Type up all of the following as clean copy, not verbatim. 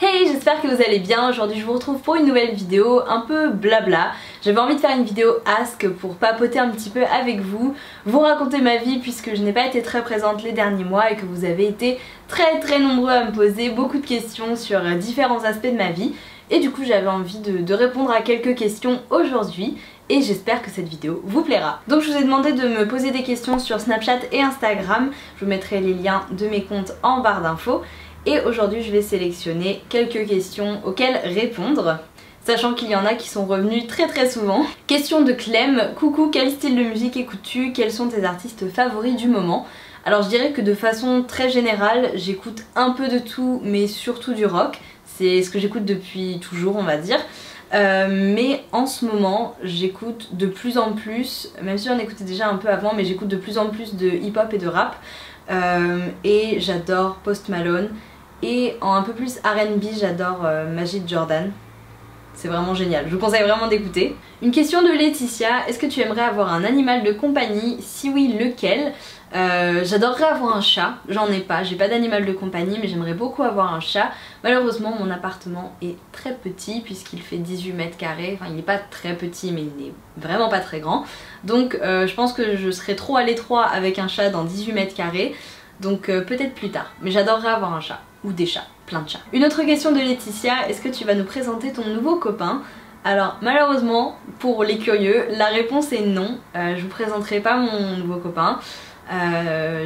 Hey, j'espère que vous allez bien. Aujourd'hui je vous retrouve pour une nouvelle vidéo un peu blabla. J'avais envie de faire une vidéo ask pour papoter un petit peu avec vous, vous raconter ma vie puisque je n'ai pas été très présente les derniers mois et que vous avez été très nombreux à me poser beaucoup de questions sur différents aspects de ma vie. Et du coup j'avais envie de répondre à quelques questions aujourd'hui et j'espère que cette vidéo vous plaira. Donc je vous ai demandé de me poser des questions sur Snapchat et Instagram. Je vous mettrai les liens de mes comptes en barre d'infos. Et aujourd'hui je vais sélectionner quelques questions auxquelles répondre, sachant qu'il y en a qui sont revenus très souvent. Question de Clem: coucou, quel style de musique écoutes-tu? Quels sont tes artistes favoris du moment? Alors je dirais que de façon très générale, j'écoute un peu de tout, mais surtout du rock. C'est ce que j'écoute depuis toujours, on va dire. Mais en ce moment, j'écoute de plus en plus, même si j'en écoutais déjà un peu avant, mais j'écoute de plus en plus de hip-hop et de rap. Et j'adore Post Malone. Et en un peu plus R&B, j'adore Majid Jordan. C'est vraiment génial, je vous conseille vraiment d'écouter. Une question de Laetitia: est-ce que tu aimerais avoir un animal de compagnie? Si oui, lequel? J'adorerais avoir un chat, j'en ai pas, j'ai pas d'animal de compagnie mais j'aimerais beaucoup avoir un chat. Malheureusement mon appartement est très petit puisqu'il fait 18 mètres carrés, enfin il n'est pas très petit mais il n'est vraiment pas très grand. Donc je pense que je serais trop à l'étroit avec un chat dans 18 mètres carrés, donc peut-être plus tard. Mais j'adorerais avoir un chat, ou des chats, plein de chats. Une autre question de Laetitia: est-ce que tu vas nous présenter ton nouveau copain? Alors malheureusement pour les curieux, la réponse est non, je vous présenterai pas mon nouveau copain.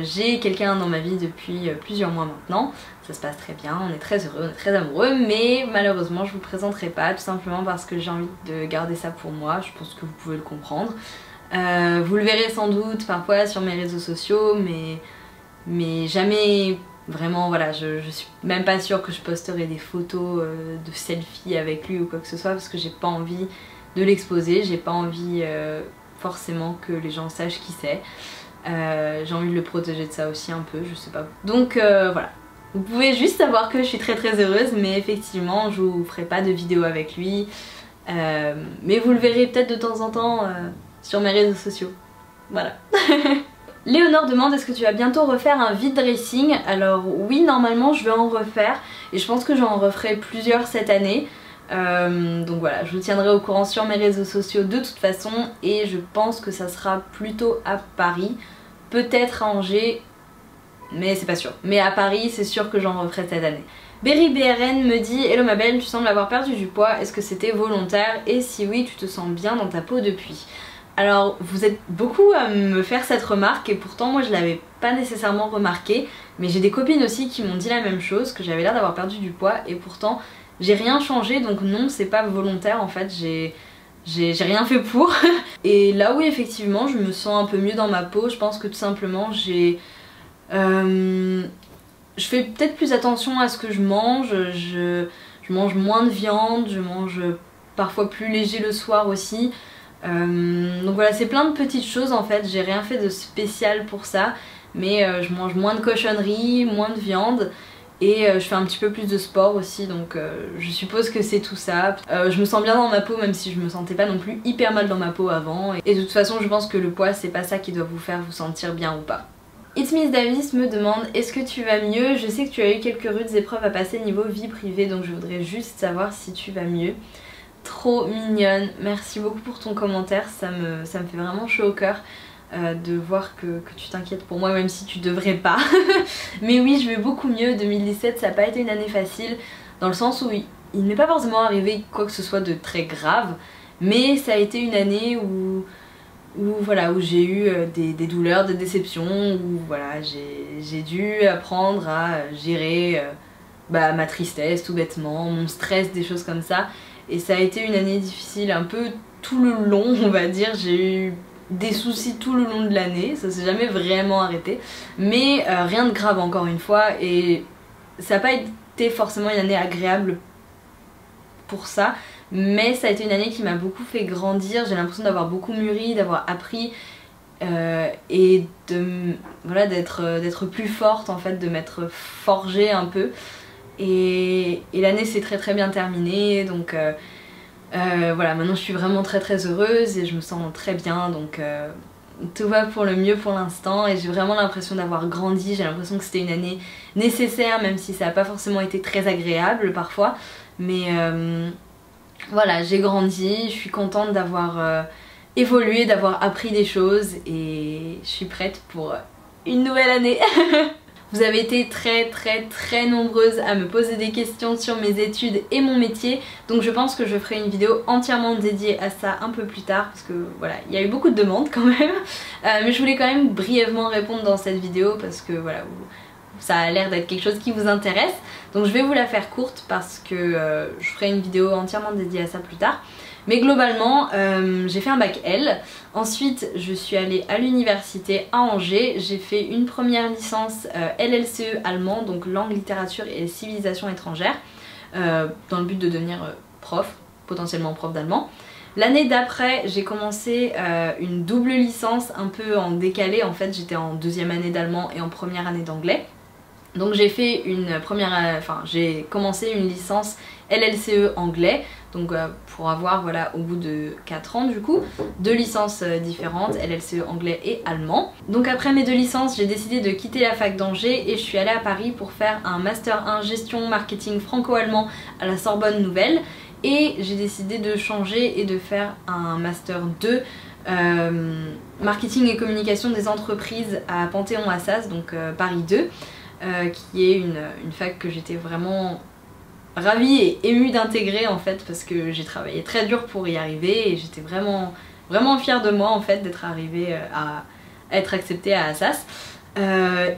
J'ai quelqu'un dans ma vie depuis plusieurs mois maintenant, ça se passe très bien, on est très heureux, on est très amoureux, mais malheureusement je vous présenterai pas, tout simplement parce que j'ai envie de garder ça pour moi. Je pense que vous pouvez le comprendre. Vous le verrez sans doute parfois sur mes réseaux sociaux, mais jamais vraiment, voilà, je suis même pas sûre que je posterai des photos de selfie avec lui ou quoi que ce soit, parce que j'ai pas envie de l'exposer, j'ai pas envie forcément que les gens sachent qui c'est. J'ai envie de le protéger de ça aussi un peu, je sais pas. Donc voilà, vous pouvez juste savoir que je suis très heureuse, mais effectivement je vous ferai pas de vidéo avec lui, mais vous le verrez peut-être de temps en temps sur mes réseaux sociaux. Voilà. Léonore demande: est-ce que tu vas bientôt refaire un vide dressing? Alors oui, normalement je vais en refaire et je pense que j'en referai plusieurs cette année. Donc voilà, je vous tiendrai au courant sur mes réseaux sociaux de toute façon, et je pense que ça sera plutôt à Paris, peut-être à Angers, mais c'est pas sûr. Mais à Paris, c'est sûr que j'en referai cette année. Berry BRN me dit: hello ma belle, tu sembles avoir perdu du poids, est-ce que c'était volontaire? Et si oui, tu te sens bien dans ta peau depuis? Alors vous êtes beaucoup à me faire cette remarque et pourtant moi je l'avais pas nécessairement remarqué, mais j'ai des copines aussi qui m'ont dit la même chose, que j'avais l'air d'avoir perdu du poids, et pourtant j'ai rien changé, donc non, c'est pas volontaire en fait, j'ai rien fait pour. Et là oui, effectivement je me sens un peu mieux dans ma peau. Je pense que tout simplement je fais peut-être plus attention à ce que je mange, je mange moins de viande, je mange parfois plus léger le soir aussi. Donc voilà, c'est plein de petites choses en fait, j'ai rien fait de spécial pour ça, mais je mange moins de cochonneries, moins de viande, et je fais un petit peu plus de sport aussi, donc je suppose que c'est tout ça. Je me sens bien dans ma peau, même si je me sentais pas non plus hyper mal dans ma peau avant, et de toute façon je pense que le poids c'est pas ça qui doit vous faire vous sentir bien ou pas. It's Miss Davis me demande: est-ce que tu vas mieux? Je sais que tu as eu quelques rudes épreuves à passer niveau vie privée, donc je voudrais juste savoir si tu vas mieux. Trop mignonne, merci beaucoup pour ton commentaire, ça me fait vraiment chaud au cœur de voir que tu t'inquiètes pour moi, même si tu devrais pas. Mais oui, je vais beaucoup mieux. 2017 ça n'a pas été une année facile, dans le sens où il n'est pas forcément arrivé quoi que ce soit de très grave, mais ça a été une année où voilà, où j'ai eu des douleurs, des déceptions, où voilà, j'ai dû apprendre à gérer ma tristesse tout bêtement, mon stress, des choses comme ça. Et ça a été une année difficile un peu tout le long, on va dire. J'ai eu des soucis tout le long de l'année, ça s'est jamais vraiment arrêté, mais rien de grave encore une fois, et ça n'a pas été forcément une année agréable pour ça, mais ça a été une année qui m'a beaucoup fait grandir. J'ai l'impression d'avoir beaucoup mûri, d'avoir appris et voilà, d'être plus forte en fait, de m'être forgée un peu. Et l'année s'est très bien terminée, donc voilà, maintenant je suis vraiment très heureuse et je me sens très bien, donc tout va pour le mieux pour l'instant et j'ai vraiment l'impression d'avoir grandi. J'ai l'impression que c'était une année nécessaire, même si ça n'a pas forcément été très agréable parfois. Mais voilà, j'ai grandi, je suis contente d'avoir évolué, d'avoir appris des choses et je suis prête pour une nouvelle année. Vous avez été très nombreuses à me poser des questions sur mes études et mon métier, donc je pense que je ferai une vidéo entièrement dédiée à ça un peu plus tard parce que voilà, il y a eu beaucoup de demandes quand même, mais je voulais quand même brièvement répondre dans cette vidéo parce que voilà, ça a l'air d'être quelque chose qui vous intéresse, donc je vais vous la faire courte parce que je ferai une vidéo entièrement dédiée à ça plus tard. Mais globalement, j'ai fait un bac L. Ensuite, je suis allée à l'université à Angers. J'ai fait une première licence LLCE allemand, donc langue, littérature et civilisation étrangère, dans le but de devenir prof, potentiellement prof d'allemand. L'année d'après, j'ai commencé une double licence un peu en décalé. En fait, j'étais en deuxième année d'allemand et en première année d'anglais. Donc j'ai fait j'ai commencé une licence LLCE anglais, donc pour avoir voilà au bout de 4 ans du coup, 2 licences différentes, LLCE anglais et allemand. Donc après mes 2 licences, j'ai décidé de quitter la fac d'Angers et je suis allée à Paris pour faire un Master 1 gestion marketing franco-allemand à la Sorbonne Nouvelle. Et j'ai décidé de changer et de faire un Master 2 marketing et communication des entreprises à Panthéon-Assas, donc Paris 2. Qui est une fac que j'étais vraiment ravie et émue d'intégrer en fait parce que j'ai travaillé très dur pour y arriver et j'étais vraiment fière de moi en fait d'être arrivée à être acceptée à Assas.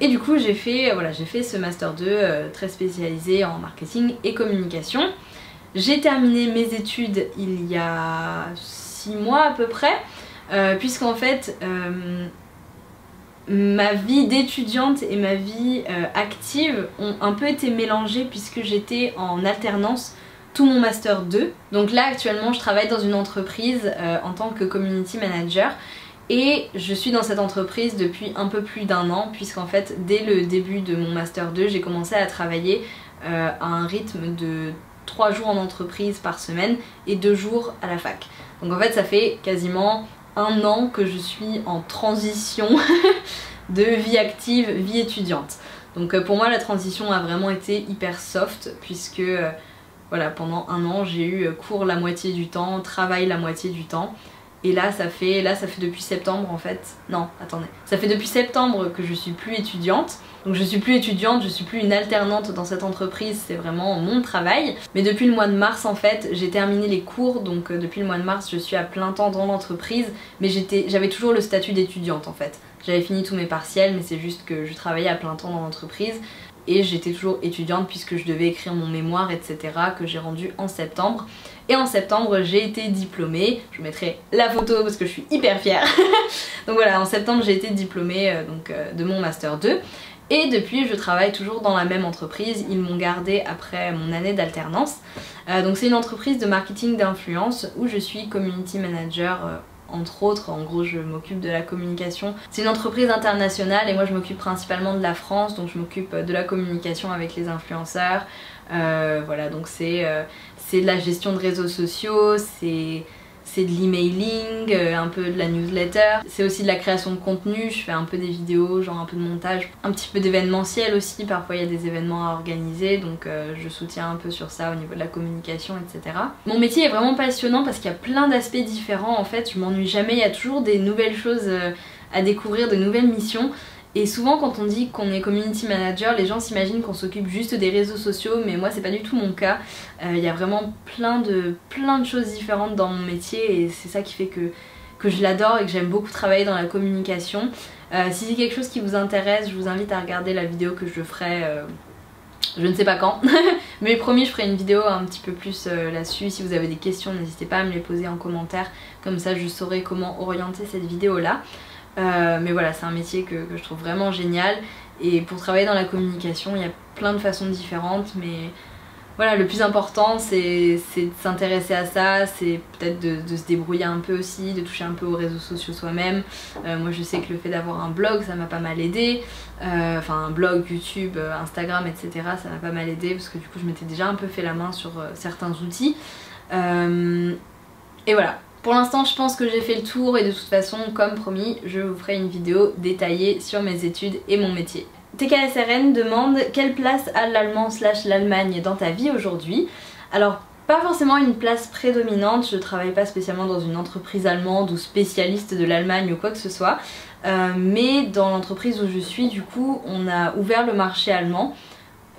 Et du coup j'ai fait ce Master 2 très spécialisé en marketing et communication. J'ai terminé mes études il y a 6 mois à peu près, puisqu'en fait ma vie d'étudiante et ma vie active ont un peu été mélangées puisque j'étais en alternance tout mon Master 2. Donc là actuellement je travaille dans une entreprise en tant que community manager et je suis dans cette entreprise depuis un peu plus d'1 an puisqu'en fait dès le début de mon Master 2 j'ai commencé à travailler à un rythme de 3 jours en entreprise par semaine et 2 jours à la fac. Donc en fait ça fait quasiment 1 an que je suis en transition de vie active, vie étudiante. Donc pour moi la transition a vraiment été hyper soft puisque voilà, pendant 1 an j'ai eu cours la moitié du temps, travail la moitié du temps. Et là ça fait depuis septembre en fait, non attendez, ça fait depuis septembre que je suis plus étudiante. Donc je suis plus étudiante, je suis plus une alternante dans cette entreprise, c'est vraiment mon travail. Mais depuis le mois de mars en fait, j'ai terminé les cours, donc depuis le mois de mars je suis à plein temps dans l'entreprise. Mais j'avais toujours le statut d'étudiante en fait. J'avais fini tous mes partiels mais c'est juste que je travaillais à plein temps dans l'entreprise. Et j'étais toujours étudiante puisque je devais écrire mon mémoire etc. que j'ai rendu en septembre. Et en septembre j'ai été diplômée, je vous mettrai la photo parce que je suis hyper fière. Donc voilà, en septembre j'ai été diplômée de mon Master 2. Et depuis je travaille toujours dans la même entreprise, ils m'ont gardée après mon année d'alternance. Donc c'est une entreprise de marketing d'influence où je suis community manager entre autres, en gros je m'occupe de la communication. C'est une entreprise internationale et moi je m'occupe principalement de la France, donc je m'occupe de la communication avec les influenceurs. Voilà, donc c'est de la gestion de réseaux sociaux, c'est de l'emailing, un peu de la newsletter. C'est aussi de la création de contenu, je fais un peu des vidéos, genre un peu de montage, un petit peu d'événementiel aussi, parfois il y a des événements à organiser, donc je soutiens un peu sur ça au niveau de la communication, etc. Mon métier est vraiment passionnant parce qu'il y a plein d'aspects différents en fait, je m'ennuie jamais, il y a toujours des nouvelles choses à découvrir, de nouvelles missions. Et souvent quand on dit qu'on est community manager, les gens s'imaginent qu'on s'occupe juste des réseaux sociaux, mais moi c'est pas du tout mon cas. Il y a vraiment plein de choses différentes dans mon métier et c'est ça qui fait que je l'adore et que j'aime beaucoup travailler dans la communication. Si c'est quelque chose qui vous intéresse, je vous invite à regarder la vidéo que je ferai, je ne sais pas quand, mais promis je ferai une vidéo un petit peu plus là-dessus. Si vous avez des questions, n'hésitez pas à me les poser en commentaire, comme ça je saurai comment orienter cette vidéo là. Mais voilà, c'est un métier que je trouve vraiment génial et pour travailler dans la communication il y a plein de façons différentes, mais voilà, le plus important c'est de s'intéresser à ça, c'est peut-être de se débrouiller un peu aussi, de toucher un peu aux réseaux sociaux soi-même. Moi je sais que le fait d'avoir un blog ça m'a pas mal aidé, enfin un blog, YouTube, Instagram etc. ça m'a pas mal aidé parce que du coup je m'étais déjà un peu fait la main sur certains outils. Et voilà. Pour l'instant je pense que j'ai fait le tour et de toute façon comme promis je vous ferai une vidéo détaillée sur mes études et mon métier. TKSRN demande quelle place a l'allemand / l'Allemagne dans ta vie aujourd'hui. Alors pas forcément une place prédominante, je travaille pas spécialement dans une entreprise allemande ou spécialiste de l'Allemagne ou quoi que ce soit, mais dans l'entreprise où je suis du coup on a ouvert le marché allemand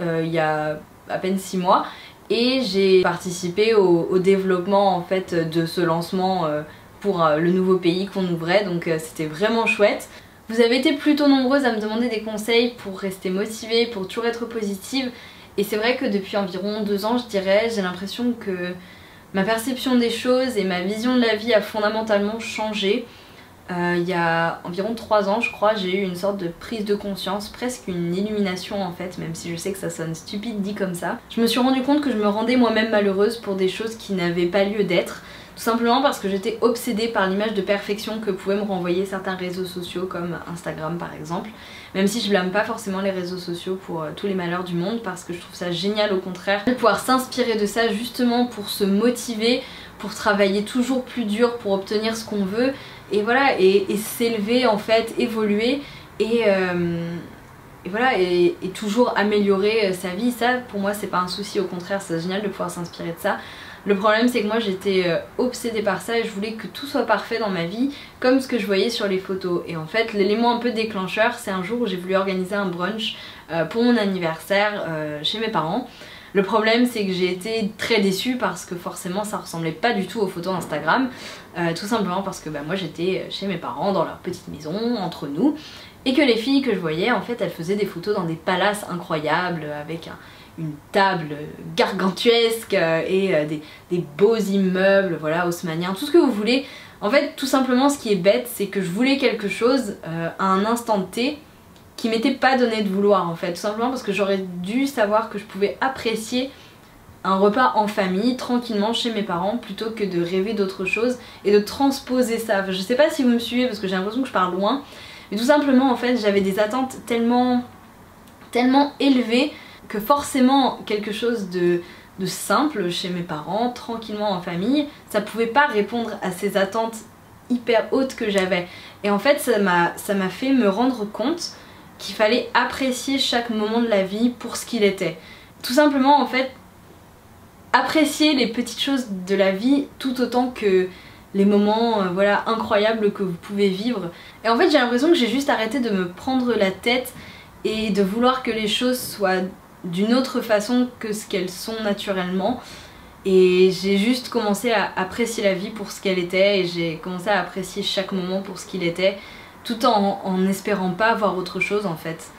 il y a à peine 6 mois et j'ai participé au développement en fait de ce lancement pour le nouveau pays qu'on ouvrait, donc c'était vraiment chouette. Vous avez été plutôt nombreuses à me demander des conseils pour rester motivée, pour toujours être positive. Et c'est vrai que depuis environ 2 ans je dirais, j'ai l'impression que ma perception des choses et ma vision de la vie a fondamentalement changé. Il y a environ 3 ans je crois, j'ai eu une sorte de prise de conscience, presque une illumination en fait, même si je sais que ça sonne stupide dit comme ça. Je me suis rendu compte que je me rendais moi-même malheureuse pour des choses qui n'avaient pas lieu d'être. Tout simplement parce que j'étais obsédée par l'image de perfection que pouvaient me renvoyer certains réseaux sociaux comme Instagram par exemple. Même si je blâme pas forcément les réseaux sociaux pour tous les malheurs du monde, parce que je trouve ça génial au contraire de pouvoir s'inspirer de ça justement pour se motiver, pour travailler toujours plus dur pour obtenir ce qu'on veut et voilà, et s'élever en fait, évoluer et voilà, et toujours améliorer sa vie. Ça pour moi c'est pas un souci, au contraire c'est génial de pouvoir s'inspirer de ça. Le problème c'est que moi j'étais obsédée par ça et je voulais que tout soit parfait dans ma vie comme ce que je voyais sur les photos. Et en fait l'élément un peu déclencheur c'est un jour où j'ai voulu organiser un brunch pour mon anniversaire chez mes parents. Le problème c'est que j'ai été très déçue parce que forcément ça ressemblait pas du tout aux photos Instagram, tout simplement parce que moi j'étais chez mes parents dans leur petite maison entre nous et que les filles que je voyais en fait elles faisaient des photos dans des palaces incroyables avec une table gargantuesque et des beaux immeubles, voilà, haussmanniens, tout ce que vous voulez. En fait tout simplement ce qui est bête c'est que je voulais quelque chose à un instant T qui m'était pas donné de vouloir en fait, tout simplement parce que j'aurais dû savoir que je pouvais apprécier un repas en famille tranquillement chez mes parents plutôt que de rêver d'autre chose et de transposer ça. Enfin, je sais pas si vous me suivez parce que j'ai l'impression que je parle loin, mais tout simplement en fait j'avais des attentes tellement élevées que forcément quelque chose de simple chez mes parents, tranquillement en famille, ça pouvait pas répondre à ces attentes hyper hautes que j'avais. Et en fait ça m'a fait me rendre compte qu'il fallait apprécier chaque moment de la vie pour ce qu'il était. Tout simplement en fait, apprécier les petites choses de la vie tout autant que les moments voilà, incroyables que vous pouvez vivre. Et en fait j'ai l'impression que j'ai juste arrêté de me prendre la tête et de vouloir que les choses soient d'une autre façon que ce qu'elles sont naturellement. Et j'ai juste commencé à apprécier la vie pour ce qu'elle était et j'ai commencé à apprécier chaque moment pour ce qu'il était, tout en espérant pas voir autre chose en fait.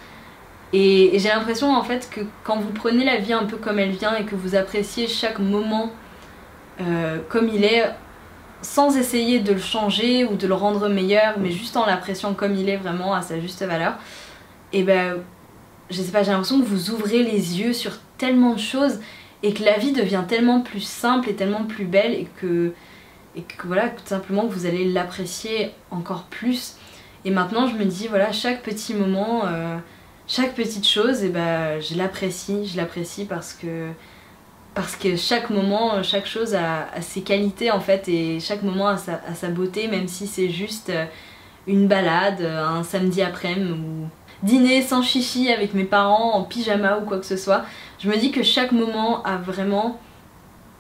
Et j'ai l'impression en fait que quand vous prenez la vie un peu comme elle vient et que vous appréciez chaque moment comme il est, sans essayer de le changer ou de le rendre meilleur, mais juste en l'appréciant comme il est vraiment à sa juste valeur, et je sais pas, j'ai l'impression que vous ouvrez les yeux sur tellement de choses et que la vie devient tellement plus simple et tellement plus belle et que voilà, tout simplement que vous allez l'apprécier encore plus. Et maintenant je me dis voilà, chaque petit moment, chaque petite chose, je l'apprécie parce que chaque moment, chaque chose a ses qualités en fait et chaque moment a sa beauté, même si c'est juste une balade, un samedi après-midi ou dîner sans chichi avec mes parents en pyjama ou quoi que ce soit. Je me dis que chaque moment a vraiment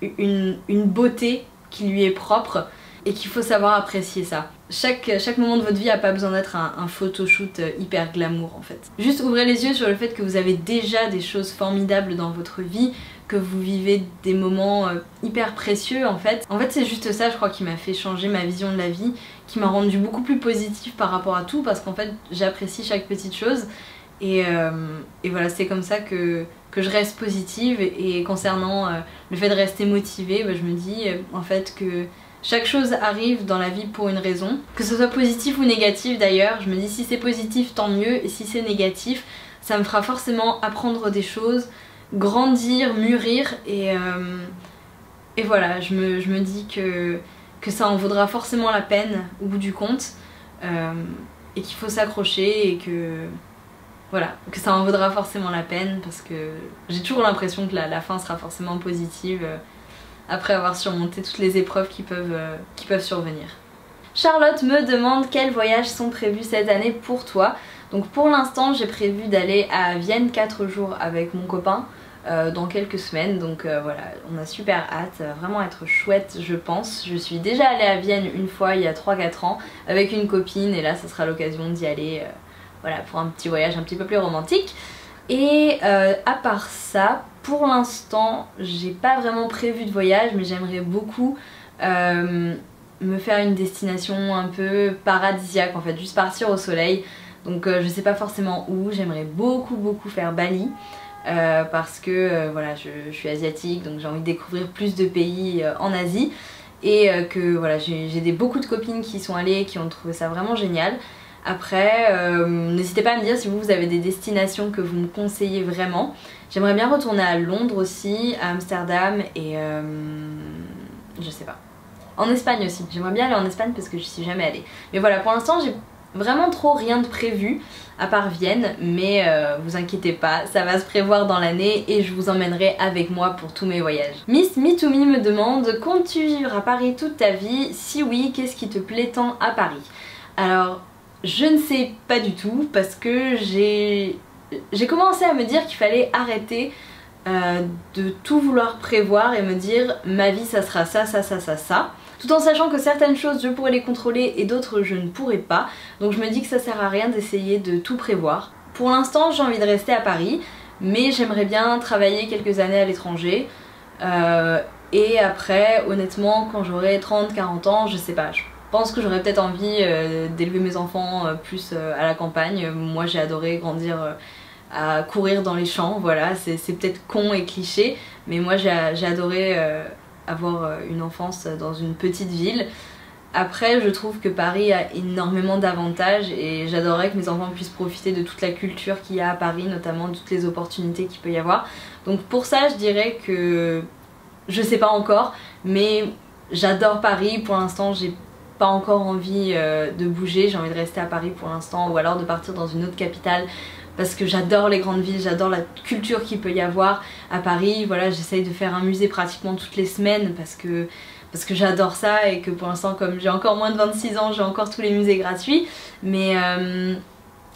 une beauté qui lui est propre et qu'il faut savoir apprécier ça. Chaque moment de votre vie n'a pas besoin d'être un photoshoot hyper glamour en fait. Juste ouvrez les yeux sur le fait que vous avez déjà des choses formidables dans votre vie, que vous vivez des moments hyper précieux en fait. En fait c'est juste ça je crois qui m'a fait changer ma vision de la vie, qui m'a rendu beaucoup plus positive par rapport à tout parce qu'en fait j'apprécie chaque petite chose et voilà, c'est comme ça que je reste positive et concernant le fait de rester motivée, je me dis en fait que chaque chose arrive dans la vie pour une raison, que ce soit positif ou négatif d'ailleurs. Je me dis si c'est positif tant mieux et si c'est négatif ça me fera forcément apprendre des choses, grandir, mûrir et voilà, je me dis que ça en vaudra forcément la peine au bout du compte et qu'il faut s'accrocher et que voilà, que ça en vaudra forcément la peine parce que j'ai toujours l'impression que la fin sera forcément positive. après avoir surmonté toutes les épreuves qui peuvent survenir. Charlotte me demande quels voyages sont prévus cette année pour toi. Donc pour l'instant j'ai prévu d'aller à Vienne 4 jours avec mon copain dans quelques semaines, donc voilà, on a super hâte, ça va vraiment être chouette je pense. Je suis déjà allée à Vienne une fois il y a 3-4 ans avec une copine et là ça sera l'occasion d'y aller voilà, pour un petit voyage un petit peu plus romantique. Et à part ça, pour l'instant j'ai pas vraiment prévu de voyage, mais j'aimerais beaucoup me faire une destination un peu paradisiaque en fait, juste partir au soleil. Donc je sais pas forcément où, j'aimerais beaucoup faire Bali parce que voilà, je suis asiatique, donc j'ai envie de découvrir plus de pays en Asie et que voilà, j'ai beaucoup de copines qui sont allées et qui ont trouvé ça vraiment génial. Après, n'hésitez pas à me dire si vous avez des destinations que vous me conseillez vraiment. J'aimerais bien retourner à Londres aussi, à Amsterdam et je sais pas. En Espagne aussi, j'aimerais bien aller en Espagne parce que je suis jamais allée. Mais voilà, pour l'instant j'ai vraiment trop rien de prévu à part Vienne, mais vous inquiétez pas, ça va se prévoir dans l'année et je vous emmènerai avec moi pour tous mes voyages. Miss Me2Me me demande, comptes-tu vivre à Paris toute ta vie? Si oui, qu'est-ce qui te plaît tant à Paris? Alors, je ne sais pas du tout parce que j'ai commencé à me dire qu'il fallait arrêter de tout vouloir prévoir et me dire ma vie ça sera ça, tout en sachant que certaines choses je pourrais les contrôler et d'autres je ne pourrais pas, donc je me dis que ça sert à rien d'essayer de tout prévoir. Pour l'instant j'ai envie de rester à Paris, mais j'aimerais bien travailler quelques années à l'étranger et après honnêtement quand j'aurai 30-40 ans, je sais pas, je pense que j'aurais peut-être envie d'élever mes enfants plus à la campagne. Moi j'ai adoré grandir à courir dans les champs, voilà, c'est peut-être con et cliché, mais moi j'ai adoré avoir une enfance dans une petite ville. Après je trouve que Paris a énormément d'avantages et j'adorerais que mes enfants puissent profiter de toute la culture qu'il y a à Paris, notamment de toutes les opportunités qu'il peut y avoir. Donc pour ça je dirais que je sais pas encore, mais j'adore Paris. Pour l'instant j'ai pas encore envie de bouger, j'ai envie de rester à Paris pour l'instant ou alors de partir dans une autre capitale parce que j'adore les grandes villes, j'adore la culture qu'il peut y avoir à Paris. Voilà, j'essaye de faire un musée pratiquement toutes les semaines parce que j'adore ça et que pour l'instant comme j'ai encore moins de 26 ans, j'ai encore tous les musées gratuits. Mais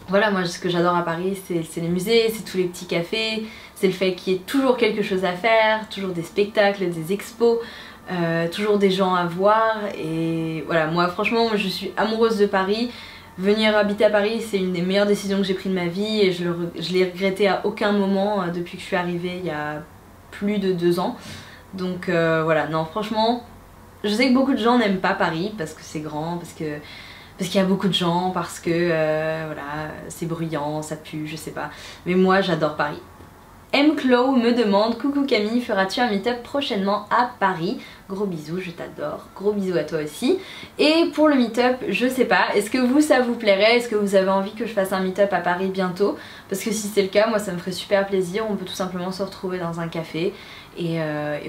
voilà, moi ce que j'adore à Paris c'est les musées, c'est tous les petits cafés, c'est le fait qu'il y ait toujours quelque chose à faire, toujours des spectacles, des expos. Toujours des gens à voir et voilà, moi franchement je suis amoureuse de Paris. Venir habiter à Paris c'est une des meilleures décisions que j'ai prises de ma vie et je l'ai regretté à aucun moment depuis que je suis arrivée il y a plus de 2 ans. Donc voilà, non franchement je sais que beaucoup de gens n'aiment pas Paris parce que c'est grand, parce qu'il y a beaucoup de gens, parce que voilà, c'est bruyant, ça pue, je sais pas. Mais moi j'adore Paris. M-Clow me demande, coucou Camille, feras-tu un meet-up prochainement à Paris? Gros bisous, je t'adore, gros bisous à toi aussi. Et pour le meet-up, je sais pas, est-ce que vous ça vous plairait? Est-ce que vous avez envie que je fasse un meet-up à Paris bientôt? Parce que si c'est le cas, moi ça me ferait super plaisir, on peut tout simplement se retrouver dans un café et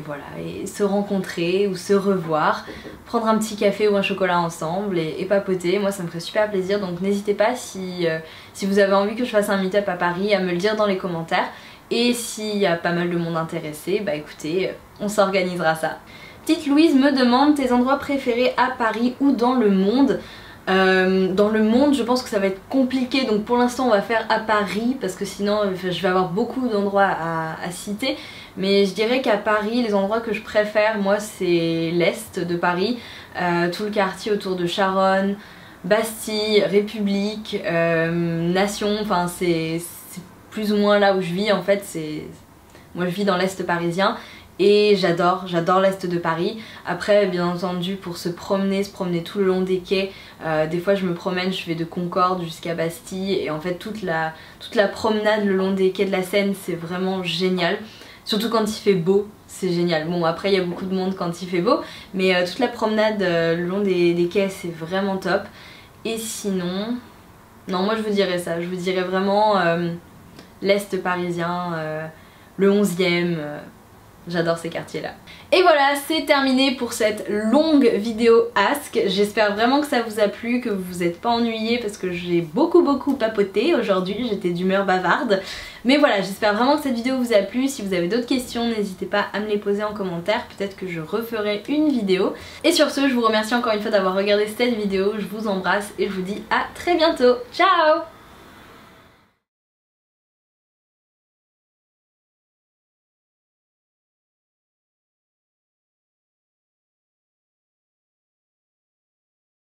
voilà, et se rencontrer ou se revoir, prendre un petit café ou un chocolat ensemble et papoter. Moi ça me ferait super plaisir, donc n'hésitez pas si vous avez envie que je fasse un meet-up à Paris à me le dire dans les commentaires. Et s'il y a pas mal de monde intéressé, bah écoutez, on s'organisera ça. Petite Louise me demande tes endroits préférés à Paris ou dans le monde. Dans le monde je pense que ça va être compliqué, donc pour l'instant on va faire à Paris parce que sinon je vais avoir beaucoup d'endroits à citer. Mais je dirais qu'à Paris les endroits que je préfère moi c'est l'est de Paris, tout le quartier autour de Charonne, Bastille, République, Nation, enfin c'est plus ou moins là où je vis en fait. Moi je vis dans l'est parisien et j'adore l'est de Paris. Après bien entendu pour se promener tout le long des quais, des fois je me promène, je vais de Concorde jusqu'à Bastille et en fait toute la promenade le long des quais de la Seine c'est vraiment génial. Surtout quand il fait beau, c'est génial. Bon après il y a beaucoup de monde quand il fait beau, mais toute la promenade le long des quais c'est vraiment top. Et sinon, non moi je vous dirais ça, je vous dirais vraiment l'est parisien, le 11e, J'adore ces quartiers là. Et voilà, c'est terminé pour cette longue vidéo Ask. J'espère vraiment que ça vous a plu, que vous vous êtes pas ennuyés parce que j'ai beaucoup papoté aujourd'hui, j'étais d'humeur bavarde. Mais voilà, j'espère vraiment que cette vidéo vous a plu. Si vous avez d'autres questions, n'hésitez pas à me les poser en commentaire, peut-être que je referai une vidéo. Et sur ce, je vous remercie encore une fois d'avoir regardé cette vidéo, je vous embrasse et je vous dis à très bientôt. Ciao!